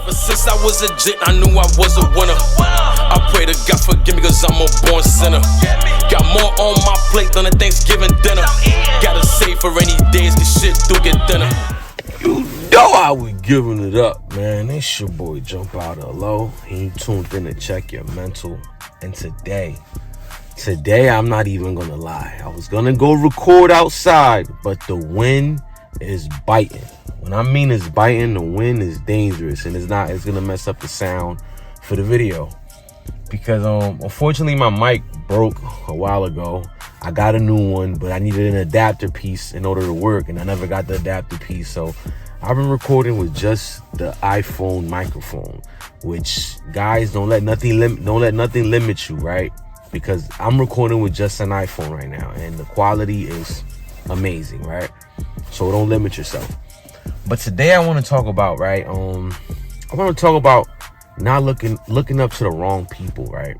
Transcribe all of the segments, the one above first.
Ever since I was a jit, I knew I was a winner. I pray to God forgive me cause I'm a born sinner. Got more on my plate than a Thanksgiving dinner. Gotta save for rainy days cause shit do get thinner. You know how we giving it up, man. It's your boy Jumpout Hello. And you tuned in to check your mental. And today I'm not even gonna lie. I was gonna go record outside, but the wind is biting. When I mean it's biting, the wind is dangerous, and it's gonna mess up the sound for the video. Because unfortunately my mic broke a while ago. I got a new one, but I needed an adapter piece in order to work, and I never got the adapter piece. So I've been recording with just the iPhone microphone, which guys don't let nothing limit you, right? Because I'm recording with just an iPhone right now, and the quality is amazing, right? So don't limit yourself. But today I want to talk about, right? I want to talk about not looking up to the wrong people, right?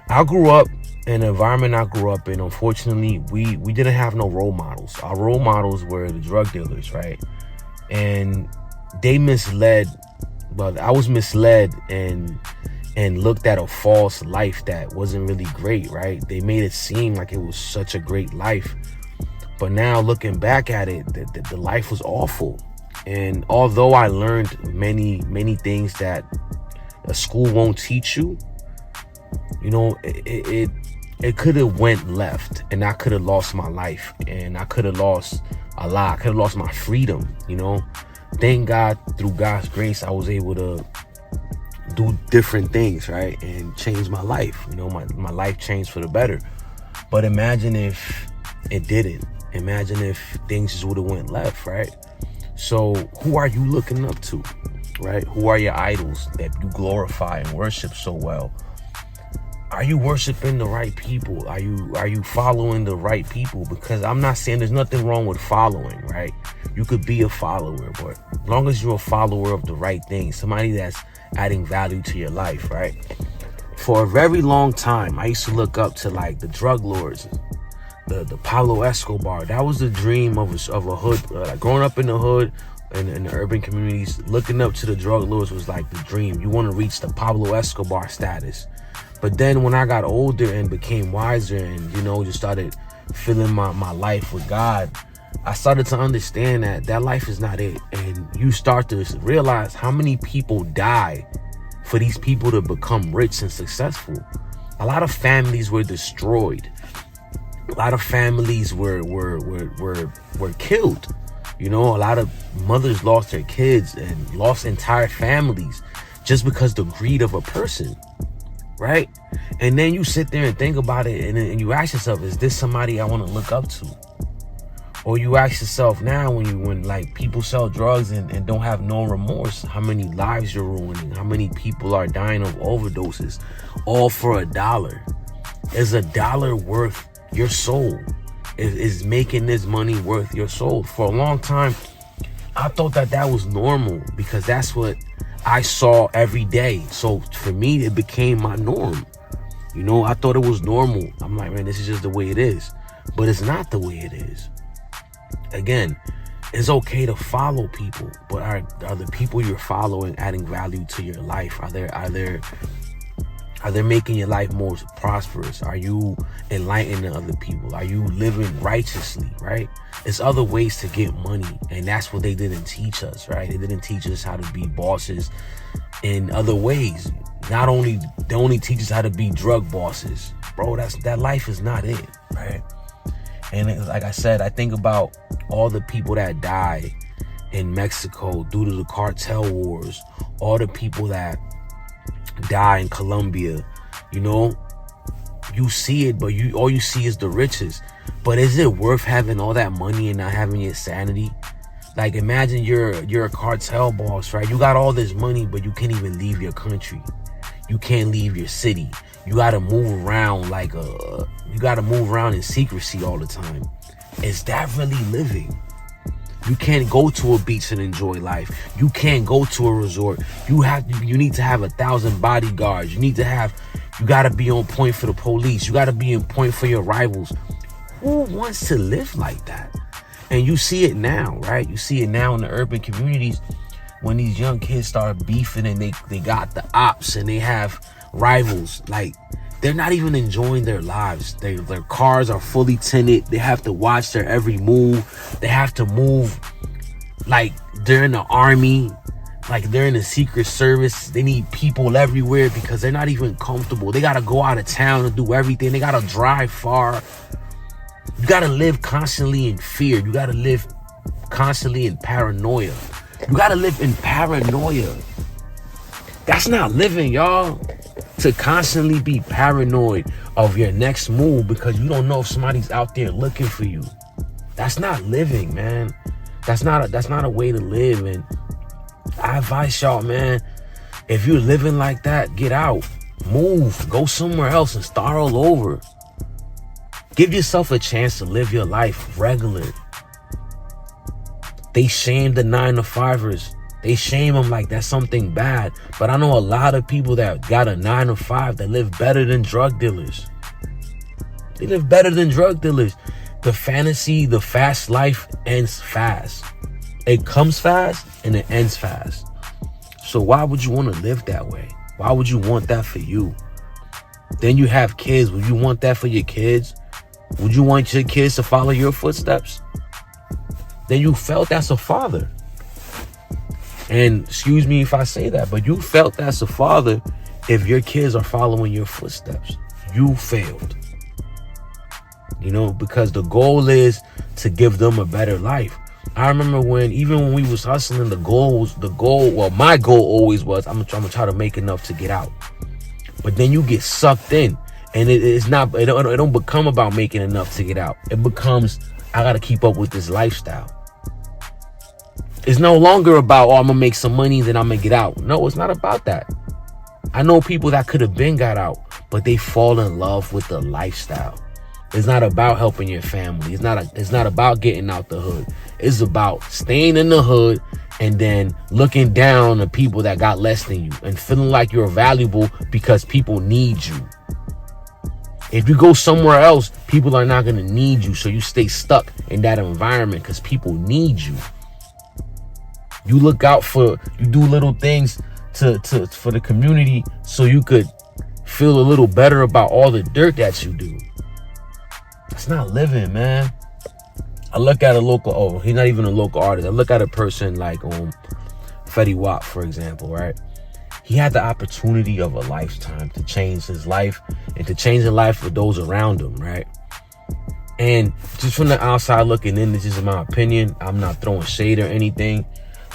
I grew up in the environment I grew up in. Unfortunately, we didn't have no role models. Our role models were the drug dealers, right? And they misled, but I was misled and looked at a false life that wasn't really great, right? They made it seem like it was such a great life. But now looking back at it, the life was awful. And although I learned many things that a school won't teach you, you know, it could have went left, and I could have lost my life, and I could have lost a lot. I could have lost my freedom, you know. Thank God, through God's grace, I was able to do different things, right, and change my life. You know, my life changed for the better. But imagine if it didn't. Imagine if things just would have went left, right? So who are you looking up to, right? Who are your idols that you glorify and worship so well? Are you worshiping the right people? Are you following the right people? Because I'm not saying there's nothing wrong with following, right? You could be a follower, but as long as you're a follower of the right thing, somebody that's adding value to your life, right? For a very long time, I used to look up to like the drug lords, the Pablo Escobar. That was the dream of a hood. Growing up in the hood, in the urban communities, looking up to the drug lords was like the dream. You want to reach the Pablo Escobar status. But then when I got older and became wiser and, you know, just started filling my life with God, I started to understand that life is not it. And you start to realize how many people die for these people to become rich and successful. A lot of families were destroyed. A lot of families were killed. You know, a lot of mothers lost their kids and lost entire families just because the greed of a person. Right? And then you sit there and think about it, and you ask yourself, is this somebody I want to look up to? Or you ask yourself now, when like people sell drugs and don't have no remorse, how many lives you're ruining, how many people are dying of overdoses, all for $1. Is $1 worth your soul? Is making this money worth your soul? For a long time, I thought that was normal because that's what I saw every day. So for me, it became my norm. You know, I thought it was normal. I'm like, man, this is just the way it is. But it's not the way it is. Again, it's okay to follow people, but are the people you're following adding value to your life? Are they making your life more prosperous? Are you enlightening other people? Are you living righteously, right? There's other ways to get money, and that's what they didn't teach us, right? They didn't teach us how to be bosses in other ways. They only teach us how to be drug bosses. Bro, that life is not it, right? And like I said, I think about all the people that died in Mexico due to the cartel wars, all the people that die in Colombia. You know, you see it, but all you see is the riches. But is it worth having all that money and not having your sanity? Like, imagine you're a cartel boss, right? You got all this money, but you can't even leave your country. You can't leave your city. You gotta move around in secrecy all the time. Is that really living? You can't go to a beach and enjoy life. You can't go to a resort. You need to have 1,000 bodyguards. You gotta be on point for the police. You gotta be on point for your rivals. Who wants to live like that? And you see it now, right? You see it now in the urban communities. when these young kids start beefing and they got the ops and they have rivals, like, they're not even enjoying their lives. Their cars are fully tinted. They have to watch their every move. They have to move like they're in the army, like they're in the Secret Service. They need people everywhere because they're not even comfortable. They got to go out of town and do everything. They got to drive far. You got to live constantly in fear. You got to live constantly in paranoia. You got to live in paranoia. That's not living, y'all. To constantly be paranoid of your next move because you don't know if somebody's out there looking for you. That's not living, man. That's not a way to live. And I advise y'all, man, if you're living like that, get out, move, go somewhere else and start all over. Give yourself a chance to live your life regular. They shame the 9-to-5ers. They shame them like that's something bad. But I know a lot of people that got a 9-to-5 that live better than drug dealers. They live better than drug dealers. The fantasy, the fast life ends fast. It comes fast and it ends fast. So why would you want to live that way? Why would you want that for you? Then you have kids. Would you want that for your kids? Would you want your kids to follow your footsteps? Then you felt as a father. And excuse me if I say that, but you felt as a father if your kids are following your footsteps. You failed. You know, because the goal is to give them a better life. I remember even when we was hustling, my goal always was, I'm gonna try to make enough to get out. But then you get sucked in and it don't become about making enough to get out. It becomes, I gotta keep up with this lifestyle. It's no longer about, I'm gonna make some money, then I'm gonna get out. No, it's not about that. I know people that could have been got out, but they fall in love with the lifestyle. It's not about helping your family. It's not about getting out the hood. It's about staying in the hood and then looking down on people that got less than you and feeling like you're valuable because people need you. If you go somewhere else, people are not gonna need you, so you stay stuck in that environment because people need you. You look out you do little things for the community so you could feel a little better about all the dirt that you do. That's not living, man. I look at he's not even a local artist. I look at a person like Fetty Wap, for example, right? He had the opportunity of a lifetime to change his life and to change the life of those around him, right? And just from the outside looking in, this is my opinion. I'm not throwing shade or anything.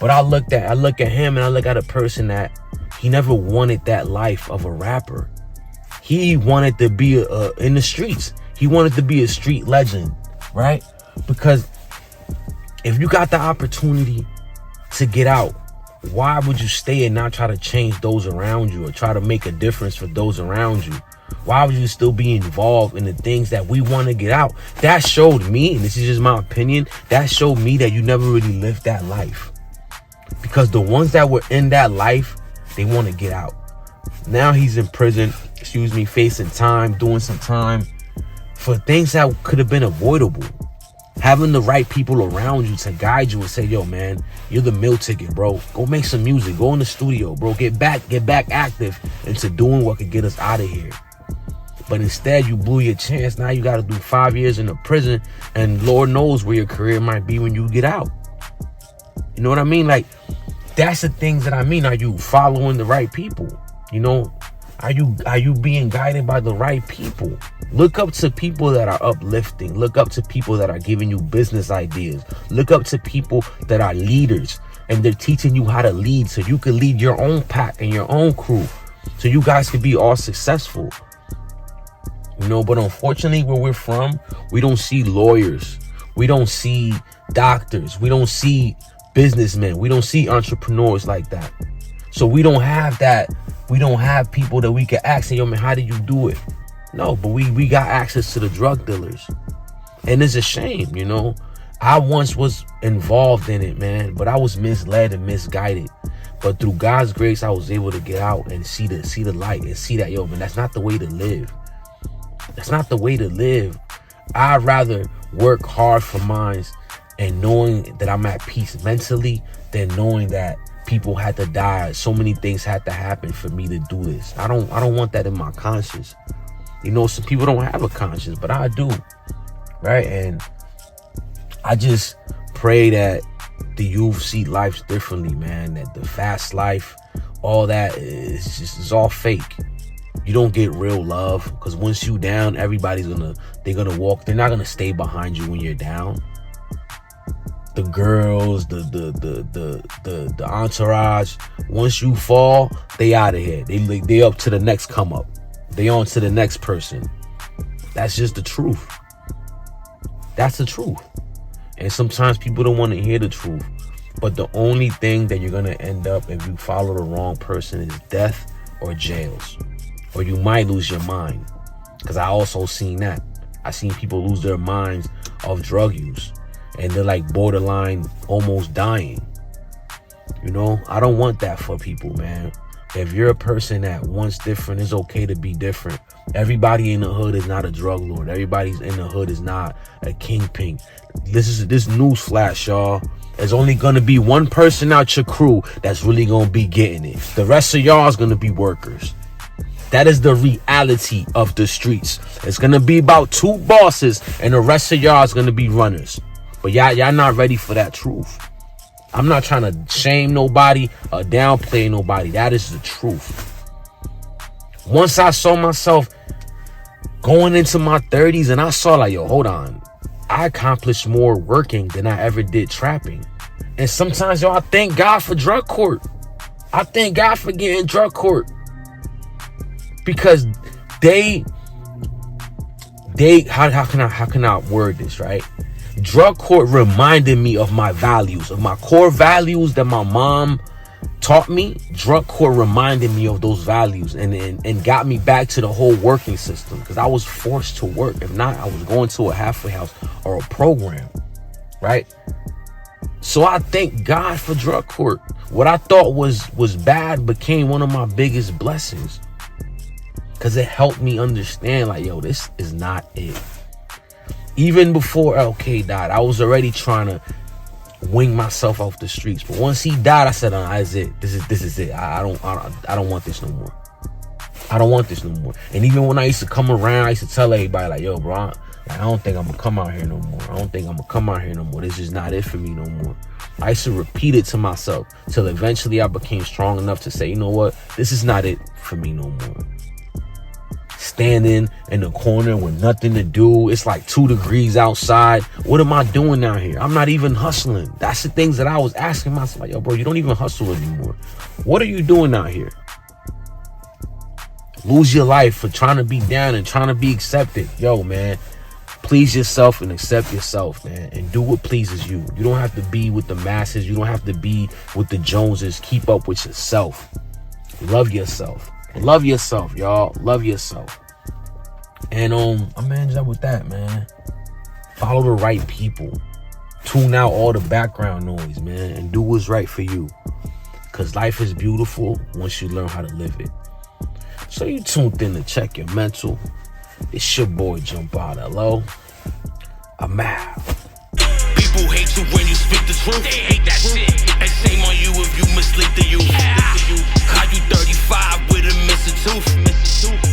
But I look at him and I look at a person that he never wanted that life of a rapper. He wanted to be in the streets. He wanted to be a street legend, right? Because if you got the opportunity to get out, why would you stay and not try to change those around you or try to make a difference for those around you? Why would you still be involved in the things that we want to get out? That showed me, and this is just my opinion, that showed me that you never really lived that life. Because the ones that were in that life, they want to get out. Now he's in prison, facing time, doing some time for things that could have been avoidable. Having the right people around you to guide you and say, yo, man, you're the meal ticket, bro. Go make some music. Go in the studio, bro. Get back active into doing what could get us out of here. But instead, you blew your chance. Now you got to do 5 years in a prison, and Lord knows where your career might be when you get out. You know what I mean? Like, that's the things that I mean. Are you following the right people? You know, are you being guided by the right people? Look up to people that are uplifting. Look up to people that are giving you business ideas. Look up to people that are leaders and they're teaching you how to lead so you can lead your own pack and your own crew so you guys can be all successful. You know, but unfortunately where we're from, we don't see lawyers. We don't see doctors. We don't see businessmen. We don't see entrepreneurs like that. So we don't have that. We don't have people that we can ask, yo, man, how did you do it? No, but we got access to the drug dealers. And it's a shame, you know. I once was involved in it, man, but I was misled and misguided. But through God's grace, I was able to get out and see the light and see that, yo, man, that's not the way to live. That's not the way to live. I'd rather work hard for mine and knowing that I'm at peace mentally than knowing that people had to die. So many things had to happen for me to do this. I don't want that in my conscience. You know, some people don't have a conscience, but I do. Right? And I just pray that the youth see life differently, man. That the fast life, all that is all fake. You don't get real love, because once you down, everybody's they're gonna walk. They're not gonna stay behind you when you're down. The girls, the entourage. Once you fall, they out of here. They up to the next come up. They on to the next person. That's just the truth. That's the truth. And sometimes people don't want to hear the truth. But the only thing that you're going to end up if you follow the wrong person is death or jails. Or you might lose your mind. Because I also seen that. I seen people lose their minds of drug use. And they're like borderline almost dying. You know, I don't want that for people, man. If you're a person that wants different, it's okay to be different. Everybody in the hood is not a drug lord. Everybody in the hood is not a kingpin. This news flash, y'all. There's only gonna be one person out your crew that's really gonna be getting it. The rest of y'all is gonna be workers. That is the reality of the streets. It's gonna be about 2 bosses, and the rest of y'all is gonna be runners. But y'all not ready for that truth. I'm not trying to shame nobody or downplay nobody. That is the truth. Once I saw myself going into my 30s and I saw like, yo, hold on. I accomplished more working than I ever did trapping. And sometimes, yo, I thank God for drug court. I thank God for getting drug court. Because how can I word this, right? Drug court reminded me of my values, of my core values that my mom taught me. Drug court reminded me of those values and got me back to the whole working system, because I was forced to work. If not, I was going to a halfway house or a program, right? So I thank God for drug court. What I thought was bad became one of my biggest blessings, because it helped me understand, like, yo, this is not it. Even before LK died, I was already trying to wing myself off the streets. But once he died, I said, that's it. This is it. I don't want this no more. I don't want this no more. And even when I used to come around, I used to tell everybody, like, yo, bro, I don't think I'm gonna come out here no more. I don't think I'm gonna come out here no more. This is not it for me no more. I used to repeat it to myself till eventually I became strong enough to say, you know what? This is not it for me no more. Standing in the corner with nothing to do. It's like 2 degrees outside. What am I doing out here? I'm not even hustling. That's the things that I was asking myself. Like, yo, bro, you don't even hustle anymore. What are you doing out here? Lose your life for trying to be down and trying to be accepted. Yo, man, please yourself and accept yourself, man, and do what pleases you. You don't have to be with the masses. You don't have to be with the Joneses. Keep up with yourself. Love yourself. Love yourself, y'all. Love yourself. And I'm gonna end up with that, man. Follow the right people. Tune out all the background noise, man, and do what's right for you. Cause life is beautiful once you learn how to live it. So you tuned in to Check Your Mental. It's your boy Jumpout. Hello. I'm out. People hate you when you speak the truth. They hate that shit. And shame on you if you mislead the youth. How you 35 with a missing tooth?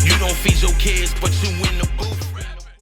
You don't feed your kids, but you in the booth.